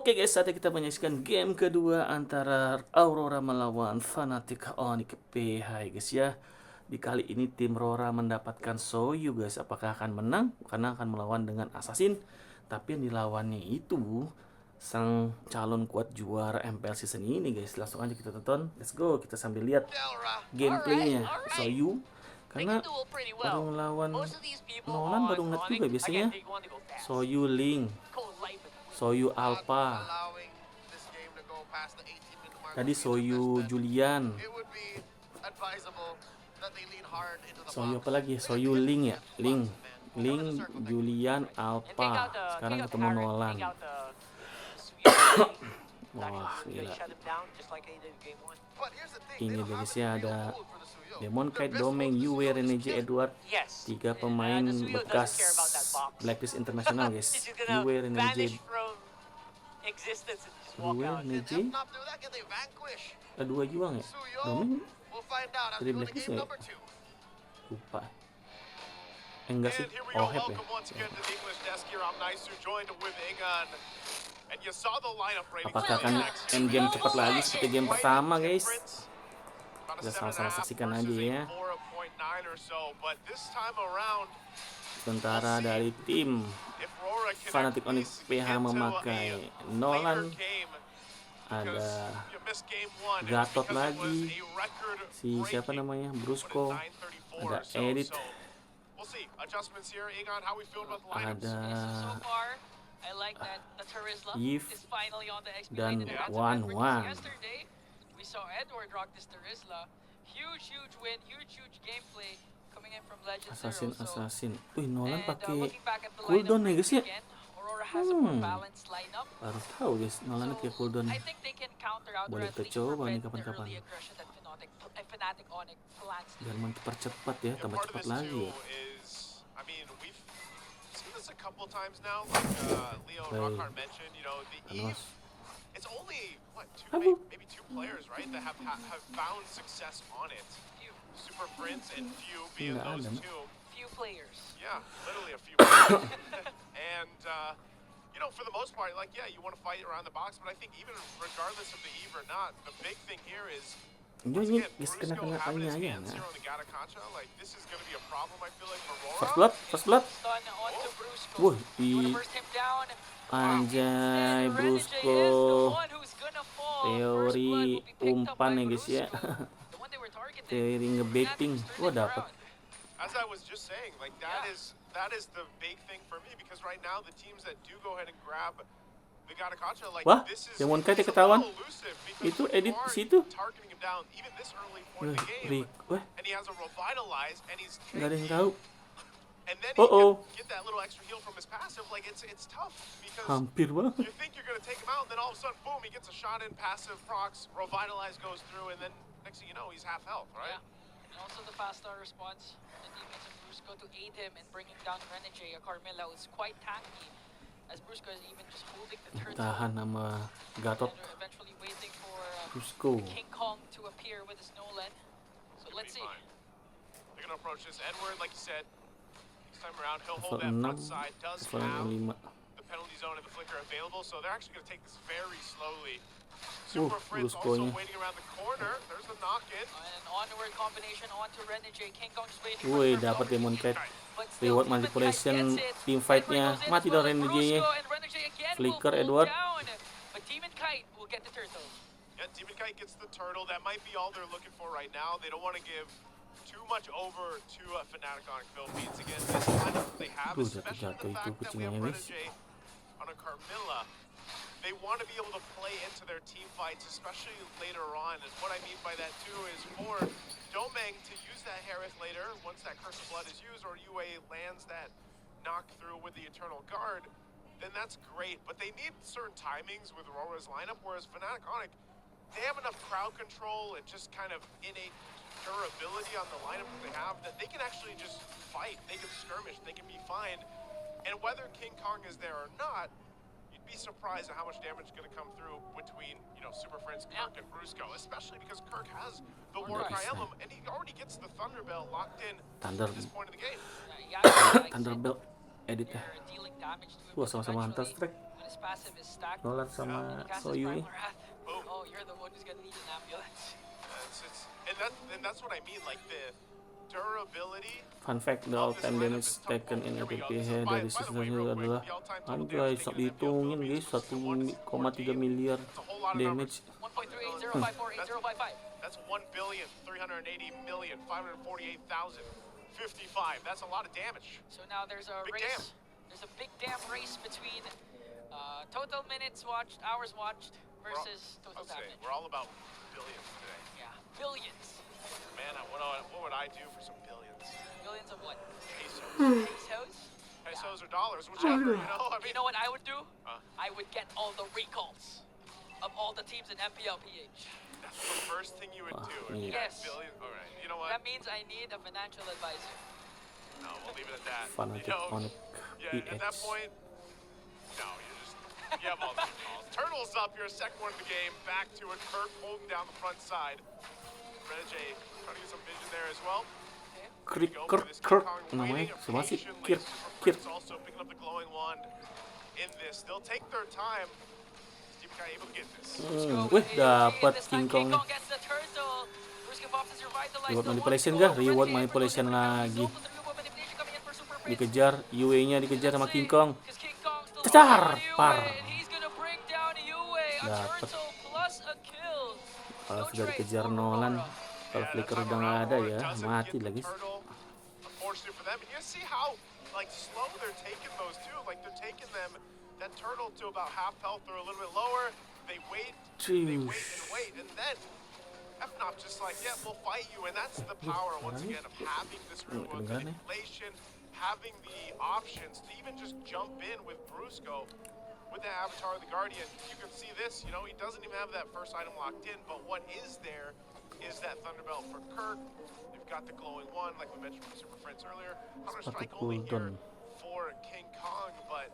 Oke guys, saatnya kita menyaksikan game kedua antara Aurora melawan Fnatic Onyx PH guys ya. Di kali ini tim Aurora mendapatkan Soyu guys. Apakah akan menang? Karena akan melawan dengan Assassin. Tapi yang dilawannya itu sang calon kuat juara MPL season ini guys. Langsung aja kita tonton. Let's go. Kita sambil lihat gameplaynya Soyu. Karena baru melawan Nolan baru ngeliat juga biasanya Soyu Ling, Soyu Alpha, tadi Soyu Julian, Soyu apa lagi? Soyu Ling ya, Ling Julian Alpha. Sekarang ketemu Nolan. Wah gila. Ini guysnya ada Demon Kite, Domeng, Yue, Rrq, Edward, 3 pemain bekas Blacklist Internasional guys. Yue, Rrq, dua juang ya. Domeng dari Blacklist ya? Lupa. Enggak sih, Ohep ya. Apakah akan endgame cepat lagi seperti game pertama guys? Kita sama-sama saksikan aja ya. Sementara dari tim Fnatic Onyx PH memakai Nolan, ada Gatot lagi, si siapa namanya, Brusko, ada Edit, ada Yves dan Wan. We saw Edward rock this Terisla. Huge win, huge gameplay coming in from Legend Zero. Assassin. Wih, Nolan pakai cooldown ya guys ya. Baru tahu guys, Nolan pakai cooldown. Boleh kita coba nih kapan-kapan. Biar mempercepat ya, tambah cepat lagi ya. Panos. It's only what maybe two players, right, that have found success on it. Super Prince and Few being those two. Few players. Yeah, literally a few players. And you know, for the most part, like you want to fight around the box, but I think even regardless of the Eve or not, the big thing here is ini kena aja ya. Like this is going to be a problem, I feel like, for Aurora. First blood. Wah, anjay, Brusko teori umpan ya guys ya. Teori ngebaiting. Wah, dapat. As I was just saying, like that is the big thing for me, because right now the teams that do go ahead and grab the Gatakacha, like wah, this is Demon Kite ketahuan. Itu edit di situ. Wah, nggak ada yang tahu. And then he can get that little extra heal from his passive. Like it's tough because hampir banget. You think you're gonna take him out, and then all of a sudden, boom, he gets a shot in, passive procs, revitalize goes through, and then next thing you know, he's half health, right? Yeah. And also the fast star response, the teammates of Brusko to aid him in bringing down Rrq. Carmilla was quite tanky, as Brusko is even just holding the turret. Tahan nama Gatot. Eventually waiting for Brusko. King Kong to appear with his Nolan. So let's see. They're gonna approach this Edward, like you said. Time around, he'll hold that front side, does have the penalty zone and the flicker available, so they're actually going to take this very slowly. Super Prince also waiting around the corner. There's the knock-in. An onward combination onto Rrq. King Kong's waiting. Wih, dapat Demon Kite. Reward manipulation, team fight-nya. Mati dong Rrq-nya. Flicker Edward. But Demon Kite will get the turtle. Yeah, Demon Kite gets the turtle. That might be all they're looking for right now. They don't want to give too much over to Fnatic Onyx Philippines again. This lineup they have, especially the fact that we have Rrq on a Carmilla. They want to be able to play into their team fights, especially later on. And what I mean by that too is for Domeng to use that Harith later, once that Curse of Blood is used, or UA lands that knock through with the Eternal Guard, then that's great. But they need certain timings with Aurora's lineup, whereas Fnatic Onyx, they have enough crowd control and just kind of innate durability on the lineup that they have, that they can actually just fight, they can skirmish, they can be fine. And whether King Kong is there or not, you'd be surprised at how much damage is going to come through between, you know, Super Prince, Rrq, and Brusko, especially because Rrq has the Warcry Emblem, and he already gets the Thunder Bell locked in at this point of the game. Thunder Bell editnya. Wah, sama-sama Hunter Strike. his passive is stacked. Nolan And sama he casts his Soyu Primal nih. Wrath. Oh, you're the one who's gonna need an ambulance. And that's what I mean, like the durability. Fun fact, the all-time damage taken in RPG dari season itu adalah anjay, sok dihitungin guys, 1,3 miliar damage. 1.38054855. That's 1,380,548,055. That's a lot of damage. So now there's a Big race. damn. There's a big damn race between total minutes watched, hours watched versus total damage. We're all about billions today. Yeah, billions. Man, what would I do for some billions? Billions of what? Pesos. Pesos? Pesos or dollars, whichever, you know? I You mean, know what I would do? Huh? I would get all the recalls of all the teams in MPLPH. that's the first thing you would do. If you Yes. had billions. All right, you know what? That means I need a financial advisor. No, we'll leave it at that. Fanatic You know, Onic yeah, at that PX. point, no, you have all the calls. Turtles up, your second one of the game. Back to it. Kirk holding down the front side. Rrq trying to get some vision there as well. Kirk namanya sama sih Kirk. Also picking up the glowing wand in this. They'll take their time. Steve Kai able to get this. Wih, dapat King Kong nih. Reward manipulation kah? Reward manipulation lagi. Dikejar, Yue-nya dikejar sama King Kong. Cecar, par. Dapat. Kalau sudah dikejar Nolan, kalau flicker udah nggak ada ya, mati lagi. Unfortunately for them, and you see how like slow they're taking those too. Like they're taking them that turtle to about half health or a little bit lower. They wait, and then Fnop just like, yeah, we'll fight you, and that's the power once again of having this room of manipulation, having the options to even just jump in with Brusko. With the avatar of the Guardian, you can see this, you know, he doesn't even have that first item locked in, but what is there is that Thunderbelt for Kirk. They've got the glowing one, like we mentioned from Super Friends earlier. Counter Strike only here for King Kong, but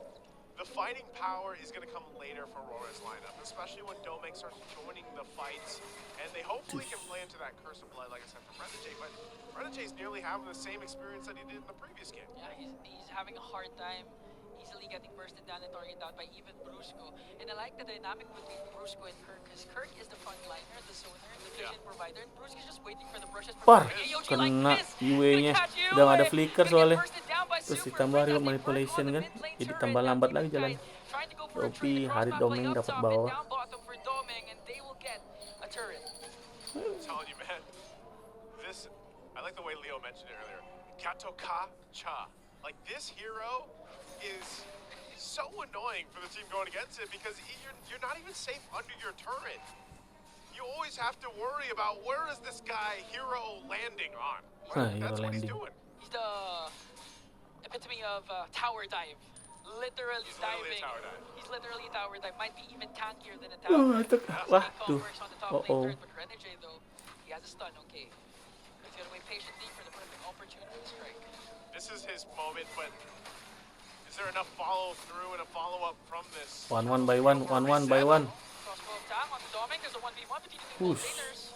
the fighting power is going to come later for Aurora's lineup, especially when Domeng starts joining the fights, and they hopefully can play into that Curse of Blood, like I said, for Rrq, but Rrq's nearly having the same experience that he did in the previous game. Yeah, he's having a hard time easily getting bursted down and targeted down by even Brusko. And I like the dynamic between Brusko and Kirk, because Kirk is the frontliner, the zoner, the vision provider, and Brusko's just waiting for the brushes. Par, kena Yue-nya. Udah nggak ada flicker soalnya. Terus ditambah reward manipulation kan, jadi tambah lambat lagi jalan. Tapi hari Domeng dapat bawah. I'm telling you, man, this, I like the way Leo mentioned it earlier. Katoka-cha. Like, this hero is so annoying for the team going against it because you're not even safe under your turret. You always have to worry about where is this guy hero landing on. That's what he's doing. He's the epitome of tower dive. Literally He's diving. literally a tower dive. He's literally a tower dive. Might be even tankier than a tower. Wah, tuh. Works on the top lane third, but Rrq though, he has a stun. Okay, he's gonna wait patiently for the perfect opportunity to strike. This is his moment, but is there enough follow through and a follow up from this? One by one. Crossbow attack on the Domeng. There's a 1v1 between the two laners.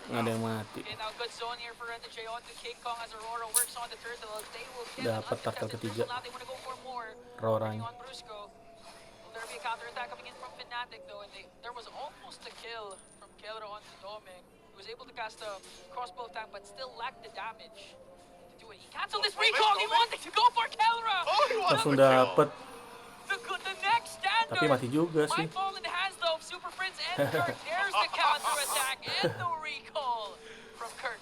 Nggak ada yang mati. Okay, now good zone here for Rrq on to King Kong as Aurora works on the turtle. They will get Dapat turtle ketiga. Now they want to go for more. Auroranya. On Brusko. Will there be a counter attack coming in from Fnatic though? And there was almost a kill from Kelra on to Domeng. He was able to cast a crossbow attack, but still lacked the damage to do it. He canceled this recall. He wanted to go for Kelra. Oh, he wanted Langsung to kill. dapet. The next standard. Tapi mati juga sih. Might fall in the hands though of Super Prince and Kirk. There's the counter attack and the recall from Kirk.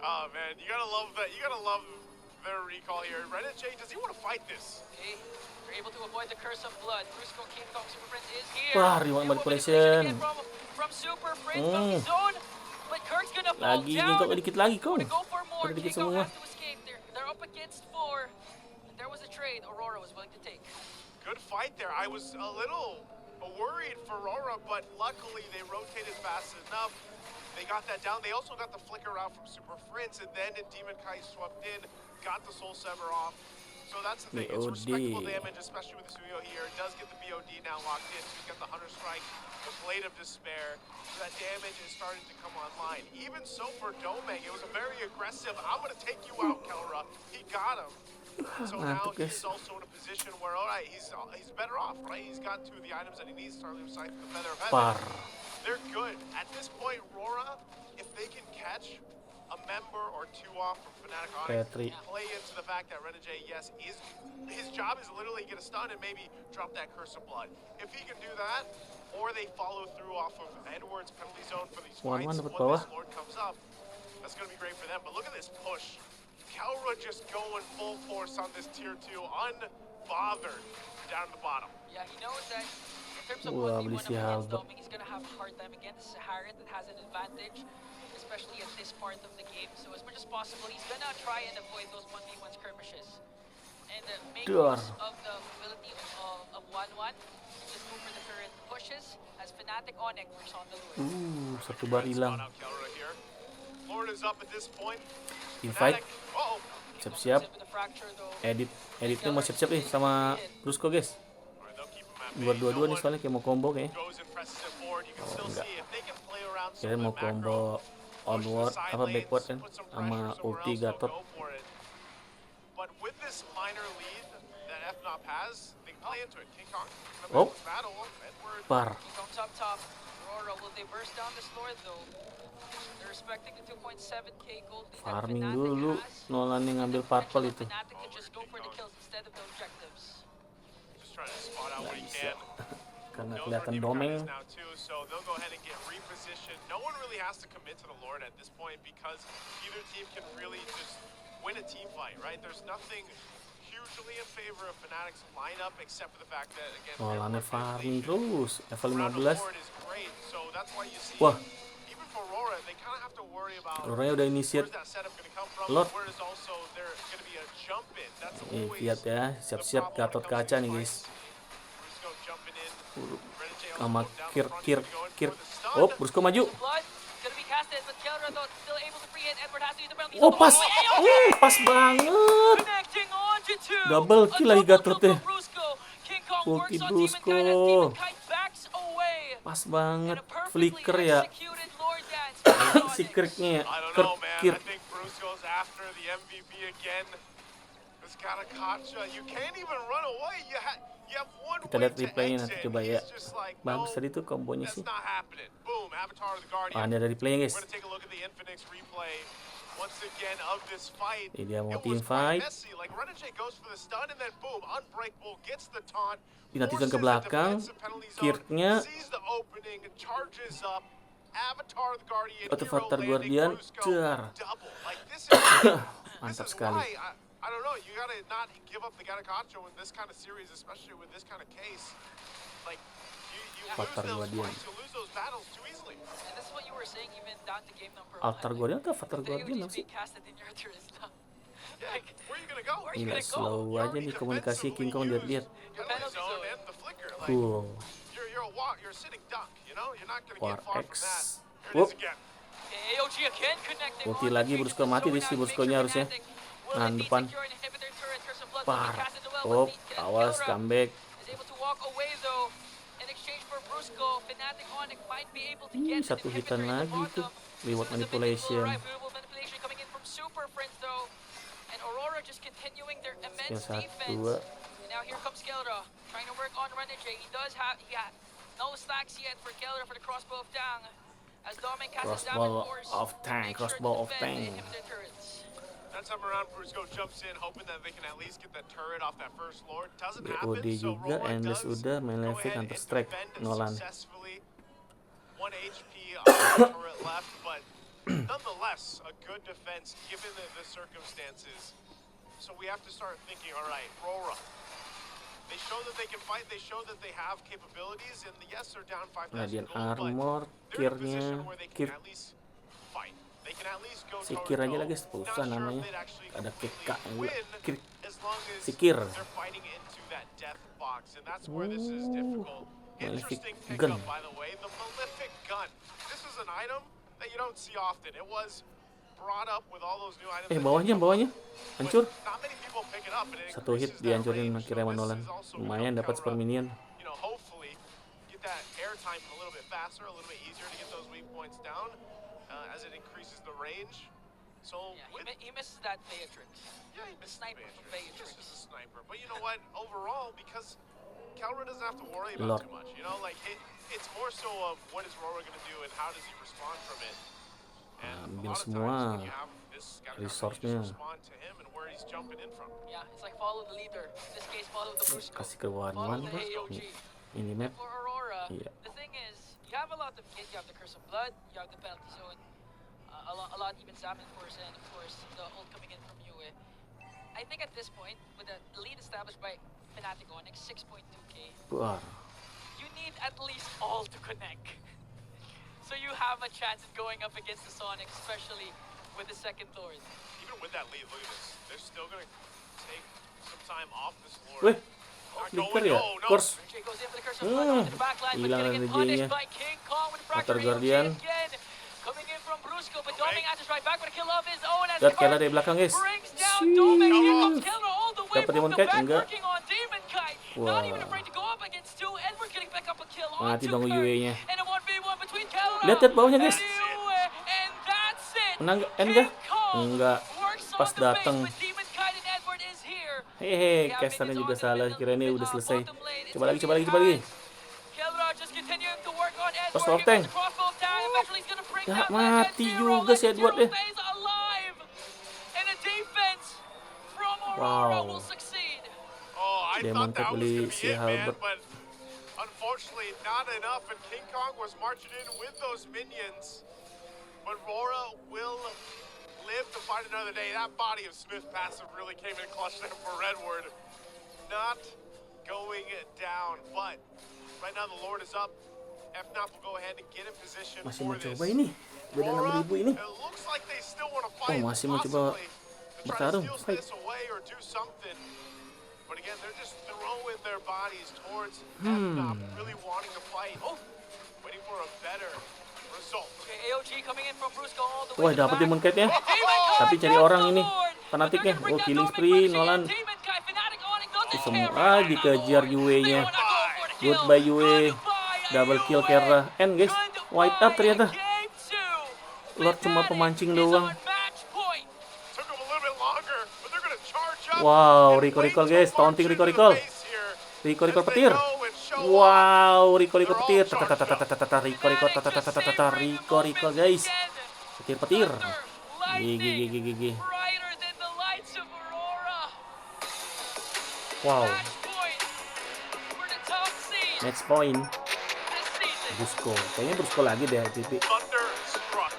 Oh man, you gotta love that. You gotta love their recall here. Rrq, does he want to fight this? Okay, they're able to avoid the curse of blood. Brusko, King Kong, Super Prince is here. Wah, reward manipulation. From Super Prince from his zone, but Kirk's gonna fall Lagi, down. kok dikit lagi kok. Go for more. Udah dikit King Kong semua. has to escape. They're up against 4. And there was a trade Aurora was willing to take. Good fight there. I was a little worried for Aurora, but luckily they rotated fast enough. They got that down. They also got the flicker out from Super Prince, and then Demon Kai swept in, got the Soul Sever off. So that's the thing. It's respectable damage, especially with the Suyo here. It does get the BOD now locked in. So he's got the Hunter Strike, the Blade of Despair. So that damage is starting to come online. Even so for Domeng, it was a very aggressive, I'm going to take you out, Kelra. He got him. So now Mantap he's guys. also in a position where, all right, he's better off, right? He's got two of the items that he needs, Starling Sight and the Feather of Par. Heaven. They're good. At this point, Rrq, if they can catch a member or two off from Fnatic Onyx, Petri. play into the fact that Rrq, yes, his job is literally get a stun and maybe drop that Curse of Blood. If he can do that, or they follow through off of Edward's penalty zone for these One fights dapat when bawah. this Lord comes up, that's going to be great for them. But look at this push. Kelra just going full force on this tier 2, unbothered down at the bottom. Yeah, he knows that in terms of Wah, 1v1 beli up si against Halbert. Doming, he's gonna have a hard time against Harriet that has an advantage, especially at this part of the game. So as much as possible, he's gonna try and avoid those 1v1 skirmishes. And make Dar. use of the ability of 1-1. Just go for the turret pushes as Fnatic Onyx works on the lure. Satu bar hilang. Spot out Kelra here. Lord is up at this point. Invite. Fnatic, uh-oh. Siap-siap. With the fracture though. Editnya mau siap-siap nih sama Brusko guys. Alright, they'll keep him at bay. Buat No dua-dua nih one soalnya kayak mau combo kayaknya. goes and presses it forward. You can still enggak. see if they can play around some Kira of mau the macro, combo push to the onward side apa lanes, backward kan put some sama pressure somewhere ulti else, Gatot. they'll go for it. But with this minor lead that Fnop has, they can play into it. King Kong in a Oh. battle. Edward. Par. He comes up top. Aurora, will they burst down this Lord though? They're expecting the 2.7k gold lead that Farming Fnatic dulu. has. Nolan yang ngambil purple itu. Fnatic can just go for the kills instead of the objectives. Just trying to spot out what he bisa. can. Karena Knows kelihatan where domeng. Demon now too, so they'll go ahead and get repositioned. No one really has to commit to the Lord at this point because either team can really just win a team fight, right? There's nothing hugely in favor of Fnatic's lineup except for the fact that again, Nolannya Edward farming manipulation terus. Level around the 15. Lord is great, so that's why you see Wah. even for Aurora, they kind of have to worry about Auroranya udah initiate. where's that setup going to come from. Lord. Whereas also there going to be a jump in. That's always Lihat ya, siap-siap Gatot kaca nih guys. Brusko jumping in. Rrq Sama also down Kir the front, Kir he's going Kir. for the stun. Oh, Brusko maju. Blood gonna be casted, but Kelra though still able to free it. Edward has to use the penalty. Oh, pas. Pas banget. Connecting onto two. Double kill lagi Gatotnya. King Kong Ulti works on Brusko. Demon Kite as Demon Kite backs away. Pas banget. And a perfectly Flicker ya. executed Lord Dance from Si Onyx. Kriknya ya. I don't Kir know, man. Kir. I think Brusko's after the MVP again. This got a kacha. You can't even run away. You have one Kita way lihat to replaynya nanti exit. coba ya. He's just like, Bagus no, tadi tuh kombonya that's sih. not happening. Boom, Avatar of the Guardian. Ah, ini ada replaynya guys. We're gonna take a look at the Infinix replay once again of this fight. Ini dia mau It team was quite fight. messy. Like Rrq goes for the stun and then boom, Unbreakable gets the taunt. Dinatikan ke forces the belakang. defensive penalty zone, Kirknya. sees the opening, charges up. Avatar of the Guardian, Atau hero Avatar landing, Guardian, Brusko, dar. double. Like this is Mantap this is sekali. why I don't know. You gotta not give up the Gatakacho in this kind of series, especially with this kind of case. Like you lose Avatar those Guardian. fights, you lose those battles too easily. And this is what you were saying even down to game number Altar 1. Guardian atau Avatar The Guardian AOG apa is sih? being casted in your turret now. Yeah, Like, where are you gonna go? where are you Gila gonna go? slow aja nih komunikasi King Kong lihat-lihat. Penalty zone and the flicker. Like Cool. you're a sitting duck. You know, you're not gonna War get far from X. that. Here it Whoop. is again. Okay, AOG again connecting Ulti on lagi, the Brusko mati di si Bruskonya harusnya. Nahan depan. Par. Oh, awas comeback. Is able to walk away though. In exchange for Brusko, Fnatic Onyx might be able to get Satu an hitan inhibitor in the lagi tuh. bottom. Reward This is a bit manipulation. right, variable manipulation coming in from Super Friends though. And Aurora just continuing their immense Skill defense. 1. And now here comes Kelra, trying to work on Rrq. He does have, no stacks yet for Kelra for the crossbow of Tang. As Dominic casts down Crossbow force. of Tang, Make sure to crossbow of defend the Tang. inhibitor turrets. That time around, Brusko jumps in, hoping that they can at least get that turret off that first lord. Doesn't BOD happen, so juga, Rrq Endless does udah, main go level ahead Counter and Strike, defend Nolan. successfully. 1 HP on the turret left, but nonetheless, a good defense given the circumstances. So we have to start thinking, all right, Rrq. They show that they can fight, they show that they have capabilities, and yes, they're down 5,000 Radiant gold, Armor, but they're in a position Kirnya, where they Kir. can at least fight. They can at least go Sikir aja toe-to-toe. lagi, sepulusan Not sure if namanya. they'd actually Ada completely KK yang win, Kir. as long as Sikir. they're fighting into that death box, and that's where this is difficult. Malefic Interesting gun. pickup, by the way, the Malefic gun. This is an item that you don't see often. It was brought up with all those new items. that Bawahnya but hancur. not many people pick it up, and it Satu hit increases that dihancurin range. akhirnya So sama this Nolan. is also Lumayan gonna dapat cover super up, minion. you know, hopefully get that airtime a little bit faster, a little bit easier to get those weak points down as it increases the range. So Yeah, with, he misses that Beatrix. yeah, he The misses sniper from Beatrix. Beatrix. This is a sniper. But you know what? Overall, because Calra doesn't have to worry Lord. about too much. You know, like it's more so of what is Rrq gonna do and how does he respond from it. And a Ambil lot of times semua when you have this scatter you resource-nya. just respond to him and where he's jumping in from. Yeah, it's like follow the leader. In this case, follow the Brusko. Kasih ke Follow one-one the bos. AOG. Ini And map. for Aurora, Iya. the thing is, you have a lot of kids. You have the Curse of Blood, you have the Penalty Zone, a lot even Salmon Force, and of course the ult coming in from Yue. I think at this point, with the lead established by Fnatic Onyx, 6.2k, Buar. you need at least all to connect. So you have a chance at going up against the Sonic, especially with the second Lord. Even with that lead, look at this. They're still gonna take some time off this Weh, Lord. Not flicker going, ya? no. Course. Rrq goes in for the Curse of Blood onto the back line, but Hilang getting energy-nya. punished by King Kong with the Water fracture. AOG Guardian. again. Coming in from Brusko, but Doming has to strike back with a kill of his own as Lihat Kela Kurt dari belakang guys. brings down Doming. Here comes Shit. Keller all the way Dapat from Demon the Kite? back, Enggak. working on Demon Kite. Wah. Not even afraid to go up against two. Edward getting back up a kill Mati onto dong Kurt. UE-nya. And a 1v1 between Keller Lihat bawahnya guys. and Yue, and that's it. Menang end King gak? Kong Enggak. works on Pas the base, dateng. but Demon Kite and Edward is here. Hehe, Yeah, casternya minions juga on the salah. middle- Kira ini udah selesai. bottom lane. It's Coba lagi, gonna coba be lagi, coba lagi. hands. Keller just continuing to work on Edward. Crossbow Here comes tank. the crossbow tank. Eventually he's gonna bring Ya, that back. mati And juga si Edward Zero deh. stays alive. And a defense from Aurora Wow. will succeed. Oh, I Demon thought that Kite was beli gonna be si it, man, Halbert. but unfortunately not enough. And King Kong was marching in with those minions. But Aurora will live to fight another day. That body of Smith passive really came in clutch there for Redward. Not going down, but right now the Lord is up. Fnop will go ahead and get in position Masih for mau this. coba ini. Beda Aurora, 6.000 ini. it looks like they still want to fight, masih mau coba possibly, to try to bertarung, steal fight. this away or do something. But again, they're just throwing their bodies towards Fnop, really wanting to fight. Oh, waiting for a better result. Okay, AOG coming in from Brusko all the way Wah, to the dapat back. Demon Kite-nya. Demon Kite Tapi cari gets orang the ini. Lord. Fanatiknya. But they're gonna bring Oh, down killing Doming spree, Frenzy and Nolan. Demon Kite. Fnatic Onyx doesn't Semua care right dikejar now, Lord. Yue-nya. They wanna go for the kill. Goodbye Yue. Goodbye, Double kill Yue. Kera. And guys, white up ternyata. Game two. Lord cuma Fnatic pemancing is doang. on match point. Took them a little bit longer, but they're gonna charge up. Wow, and Rrq wait recall to guys. march Taunting into Rrq the recall. base here Rrq as recall they petir. go and show off. Wow, Rrq recall They're petir. all charged up. Rrq recall. Rrq recall guys. Petir petir. GG. Brighter than the lights of Aurora. Wow. Match point for the top seed Match point. this season. Brusko. Kayaknya Brusko lagi deh LPP. Thunderstruck.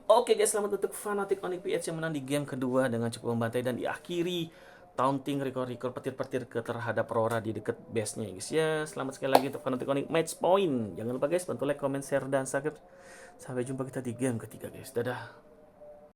Oke guys, selamat untuk Fnatic Onyx PH yang menang di game kedua dengan cukup membantai dan diakhiri taunting Rrq petir-petir ke terhadap Aurora di dekat base-nya guys ya. Selamat sekali lagi untuk Fnatic Onyx match point. Jangan lupa guys, bantu like, comment, share dan subscribe. Sampai jumpa kita di game ketiga guys. Dadah.